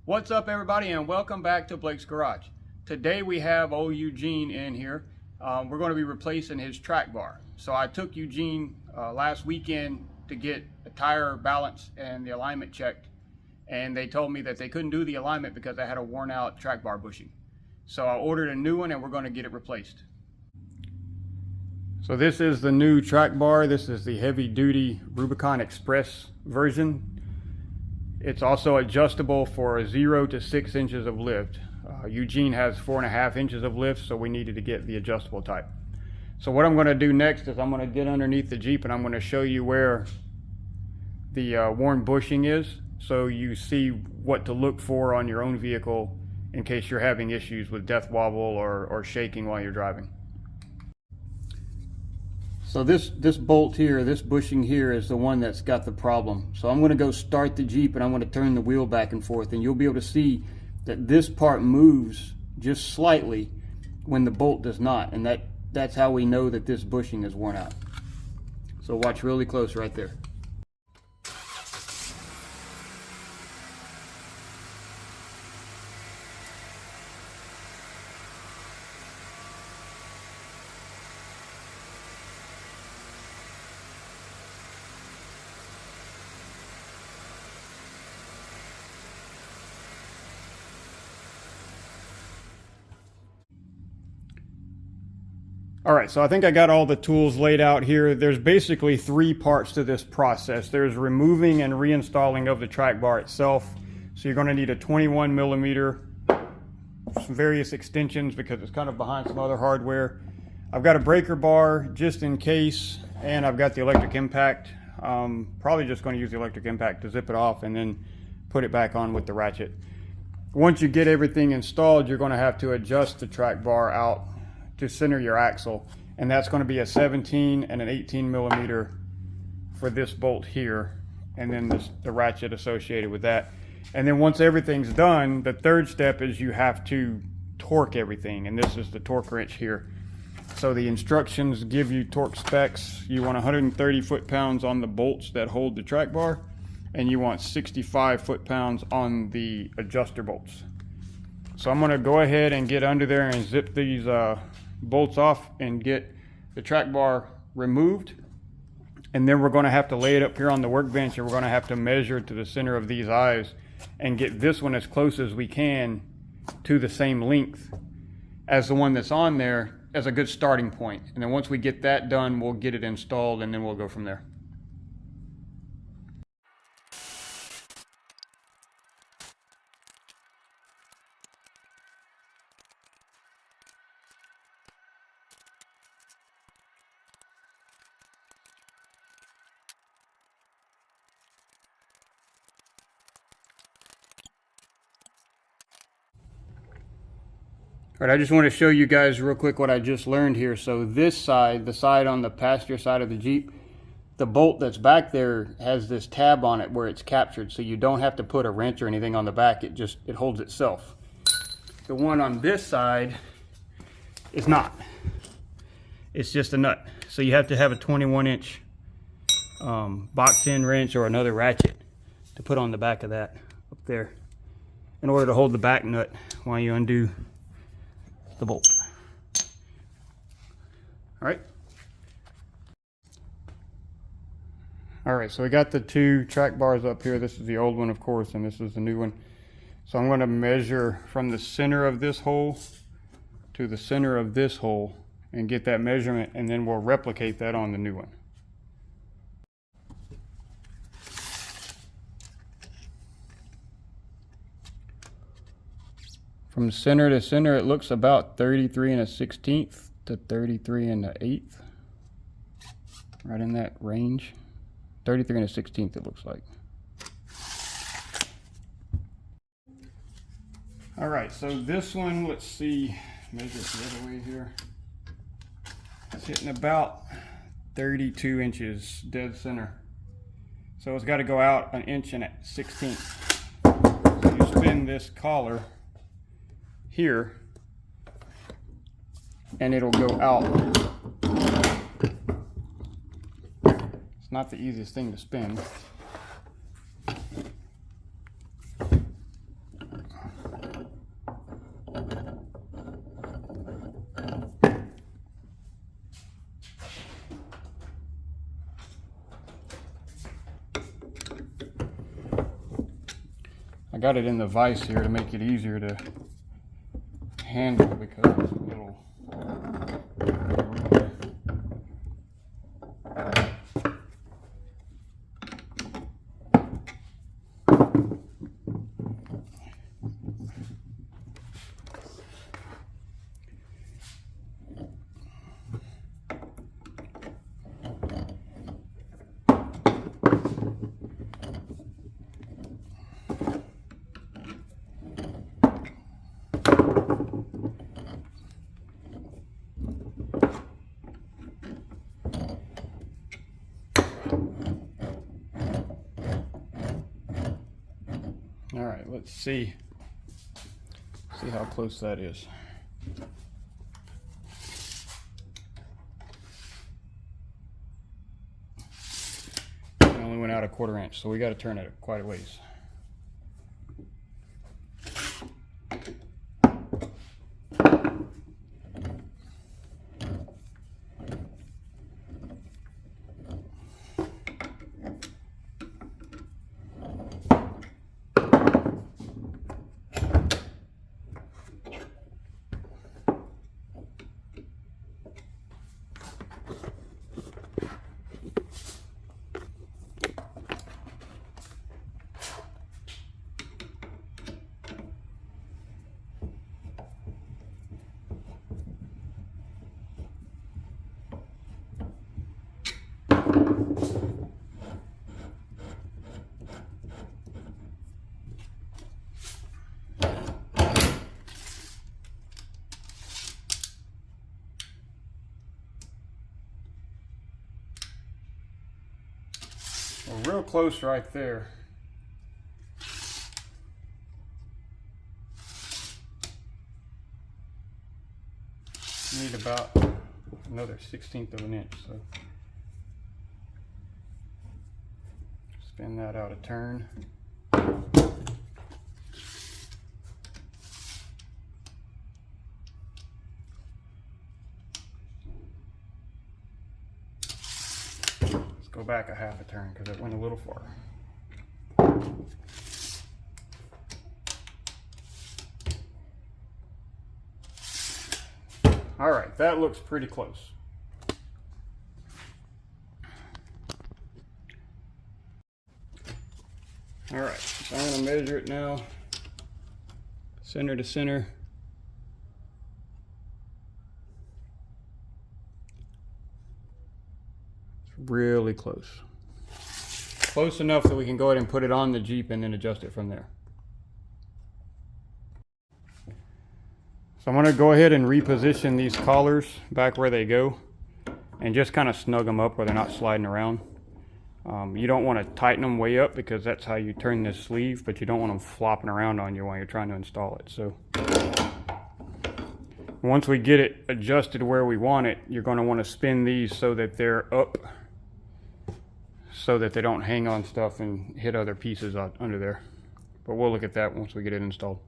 What's up, everybody, and welcome back to Blake's Garage. Today we have old Eugene in here. We're going to be replacing his track bar. So I took Eugene last weekend to get the tire balance and the alignment checked, and they told me that they couldn't do the alignment because I had a worn out track bar bushing. So I ordered a new one and we're going to get it replaced. So this is the new track bar. This is the heavy duty Rubicon Express version. It's also adjustable for 0 to 6 inches of lift. Eugene has 4.5 inches of lift, so we needed to get the adjustable type. So what I'm going to do next is I'm going to get underneath the Jeep and I'm going to show you where the worn bushing is, so you see what to look for on your own vehicle in case you're having issues with death wobble or shaking while you're driving. So this bolt here, this bushing here, is the one that's got the problem. So I'm going to go start the Jeep and I'm going to turn the wheel back and forth, and you'll be able to see that this part moves just slightly when the bolt does not, and that's how we know that this bushing is worn out. So watch really close right there. All right, so I think I got all the tools laid out here. There's basically 3 parts to this process. There's removing and reinstalling of the track bar itself. So you're going to need a 21 millimeter, some various extensions because it's kind of behind some other hardware. I've got a breaker bar just in case, and I've got the electric impact. Probably just going to use the electric impact to zip it off and then put it back on with the ratchet. Once you get everything installed, you're going to have to adjust the track bar out to center your axle, and that's going to be a 17 and an 18 millimeter for this bolt here, and then the ratchet associated with that. And then once everything's done, the third step is you have to torque everything, and this is the torque wrench here. So the instructions give you torque specs. You want 130 foot-pounds on the bolts that hold the track bar, and you want 65 foot-pounds on the adjuster bolts. So I'm going to go ahead and get under there and zip these bolts off and get the track bar removed, and then we're going to have to lay it up here on the workbench, and we're going to have to measure to the center of these eyes and get this one as close as we can to the same length as the one that's on there as a good starting point. And then once we get that done, we'll get it installed and then we'll go from there. All right, I just want to show you guys real quick what I just learned here. So this side, the side on the passenger side of the Jeep, the bolt that's back there has this tab on it where it's captured, so you don't have to put a wrench or anything on the back. It holds itself. The one on this side is not. It's just a nut. So you have to have a 21-inch box end wrench or another ratchet to put on the back of that up there in order to hold the back nut while you undo the bolt. All right, so we got the 2 track bars up here. This is the old one, of course, and this is the new one. So I'm going to measure from the center of this hole to the center of this hole and get that measurement, and then we'll replicate that on the new one. From center to center, it looks about 33 1/16 to 33 1/8, right in that range. 33 1/16 it looks like. All right, so this one, let's see, measure it the other way here. It's hitting about 32 inches dead center. So it's got to go out 1 1/16. So you spin this collar here and it'll go out. It's not the easiest thing to spin. I got it in the vise here to make it easier to handle because it's a little. All right, let's see how close that is. I only went out a 1/4 inch, so we got to turn it quite a ways. We're real close right there. Need about another 1/16 of an inch, so spin that out a turn. Go back a 1/2 turn because it went a little far. All right, that looks pretty close. All right, so I'm going to measure it now, center to center. Really close. Close enough that we can go ahead and put it on the Jeep and then adjust it from there. So I'm going to go ahead and reposition these collars back where they go and just kind of snug them up where they're not sliding around. You don't want to tighten them way up because that's how you turn this sleeve, but you don't want them flopping around on you while you're trying to install it. So once we get it adjusted where we want it, you're going to want to spin these so that they're up, so that they don't hang on stuff and hit other pieces out under there. But we'll look at that once we get it installed.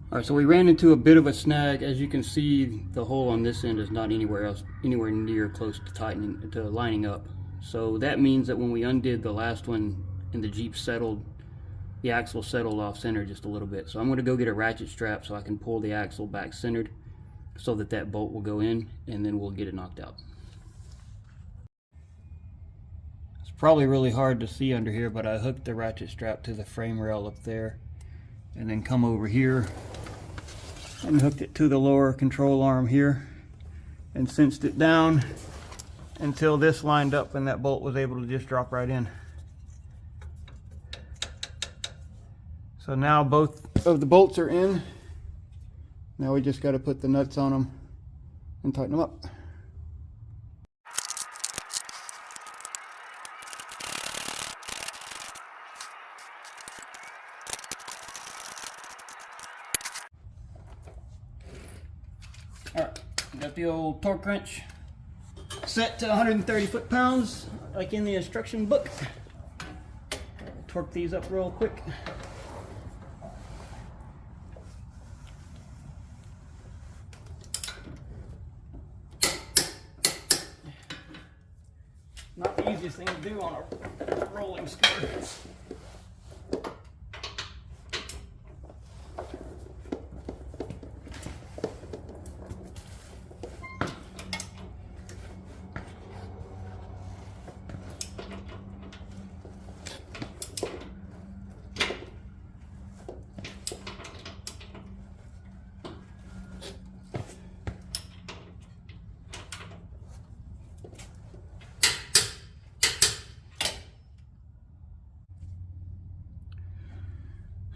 All right, so we ran into a bit of a snag. As you can see, the hole on this end is not anywhere near close to tightening, to lining up. So that means that when we undid the last one and the Jeep settled, the axle settled off center just a little bit. So I'm going to go get a ratchet strap so I can pull the axle back centered so that that bolt will go in, and then we'll get it knocked out. It's probably really hard to see under here, but I hooked the ratchet strap to the frame rail up there and then come over here and hooked it to the lower control arm here and cinched it down until this lined up and that bolt was able to just drop right in. So now both of the bolts are in. Now we just got to put the nuts on them and tighten them up. Alright, got the old torque wrench set to 130 foot-pounds like in the instruction book. Torque these up real quick. Not the easiest thing to do on a rolling scooter.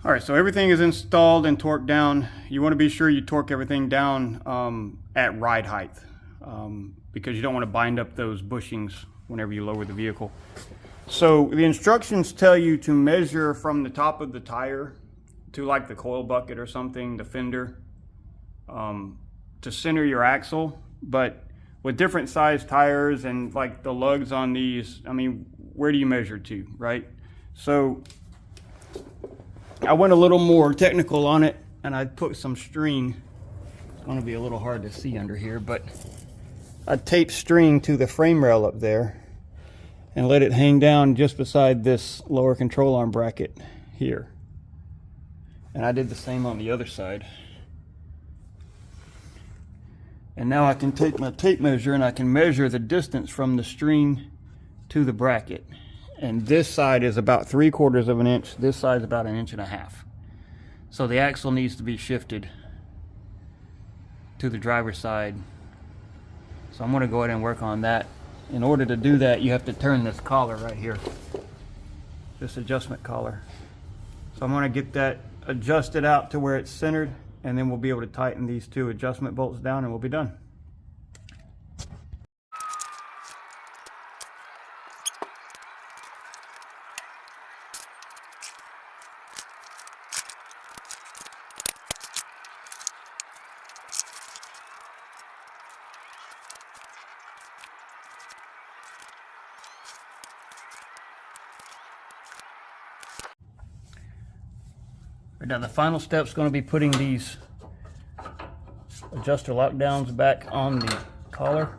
All right, so everything is installed and torqued down. You want to be sure you torque everything down at ride height because you don't want to bind up those bushings whenever you lower the vehicle. So the instructions tell you to measure from the top of the tire to like the coil bucket or something, the fender, to center your axle. But with different size tires and like the lugs on these, I mean, where do you measure to, right? So I went a little more technical on it and I put some string. It's going to be a little hard to see under here, but I taped string to the frame rail up there and let it hang down just beside this lower control arm bracket here. And I did the same on the other side. And now I can take my tape measure and I can measure the distance from the string to the bracket. And this side is about 3/4 of an inch. This side is about 1.5 inches. So the axle needs to be shifted to the driver's side. So I'm going to go ahead and work on that. In order to do that, you have to turn this collar right here, this adjustment collar. So I'm going to get that adjusted out to where it's centered, and then we'll be able to tighten these 2 adjustment bolts down and we'll be done. Now the final step is going to be putting these adjuster lockdowns back on the collar,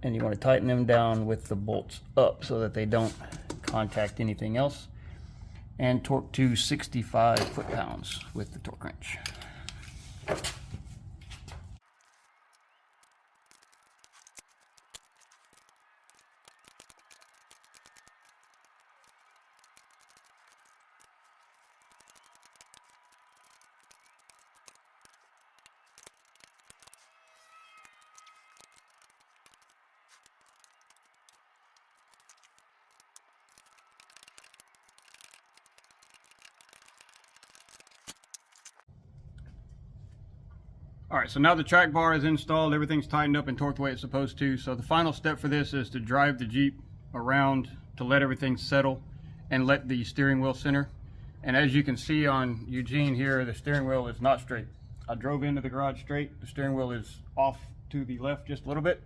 and you want to tighten them down with the bolts up so that they don't contact anything else, and torque to 65 foot-pounds with the torque wrench. All right, so now the track bar is installed, everything's tightened up and torqued the way it's supposed to. So the final step for this is to drive the Jeep around to let everything settle and let the steering wheel center. And as you can see on Eugene here, the steering wheel is not straight. I drove into the garage straight. The steering wheel is off to the left just a little bit.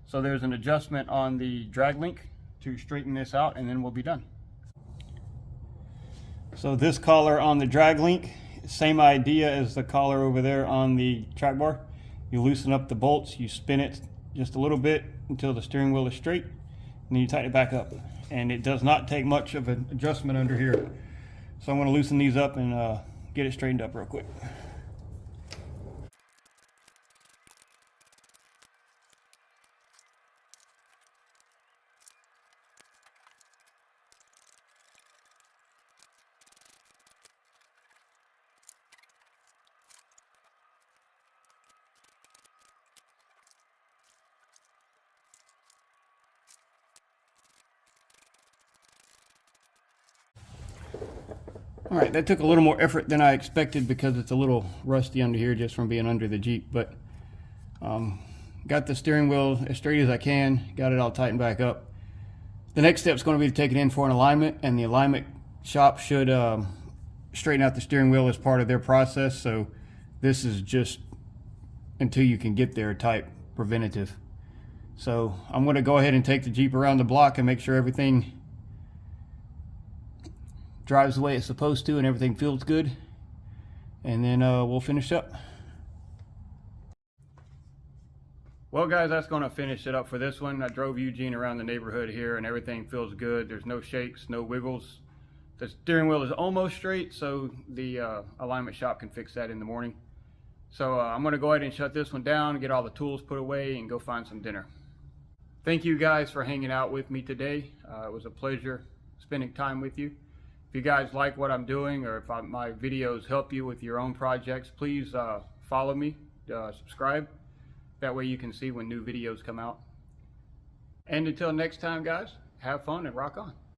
So there's an adjustment on the drag link to straighten this out, and then we'll be done. So this collar on the drag link, same idea as the collar over there on the track bar. You loosen up the bolts, you spin it just a little bit until the steering wheel is straight, and then you tighten it back up. And it does not take much of an adjustment under here. So I'm going to loosen these up and get it straightened up real quick. All right, that took a little more effort than I expected because it's a little rusty under here just from being under the Jeep, but got the steering wheel as straight as I can, got it all tightened back up. The next step is going to be to take it in for an alignment, and the alignment shop should straighten out the steering wheel as part of their process. So this is just until you can get there type preventative. So I'm going to go ahead and take the Jeep around the block and make sure everything drives the way it's supposed to and everything feels good, and then we'll finish up. Well guys, that's going to finish it up for this one. I drove Eugene around the neighborhood here and everything feels good. There's no shakes, no wiggles. The steering wheel is almost straight, so the alignment shop can fix that in the morning. So I'm going to go ahead and shut this one down, get all the tools put away, and go find some dinner. Thank you guys for hanging out with me today. It was a pleasure spending time with you. If you guys like what I'm doing, or if my videos help you with your own projects, please follow me, subscribe. That way you can see when new videos come out. And until next time guys, have fun and rock on.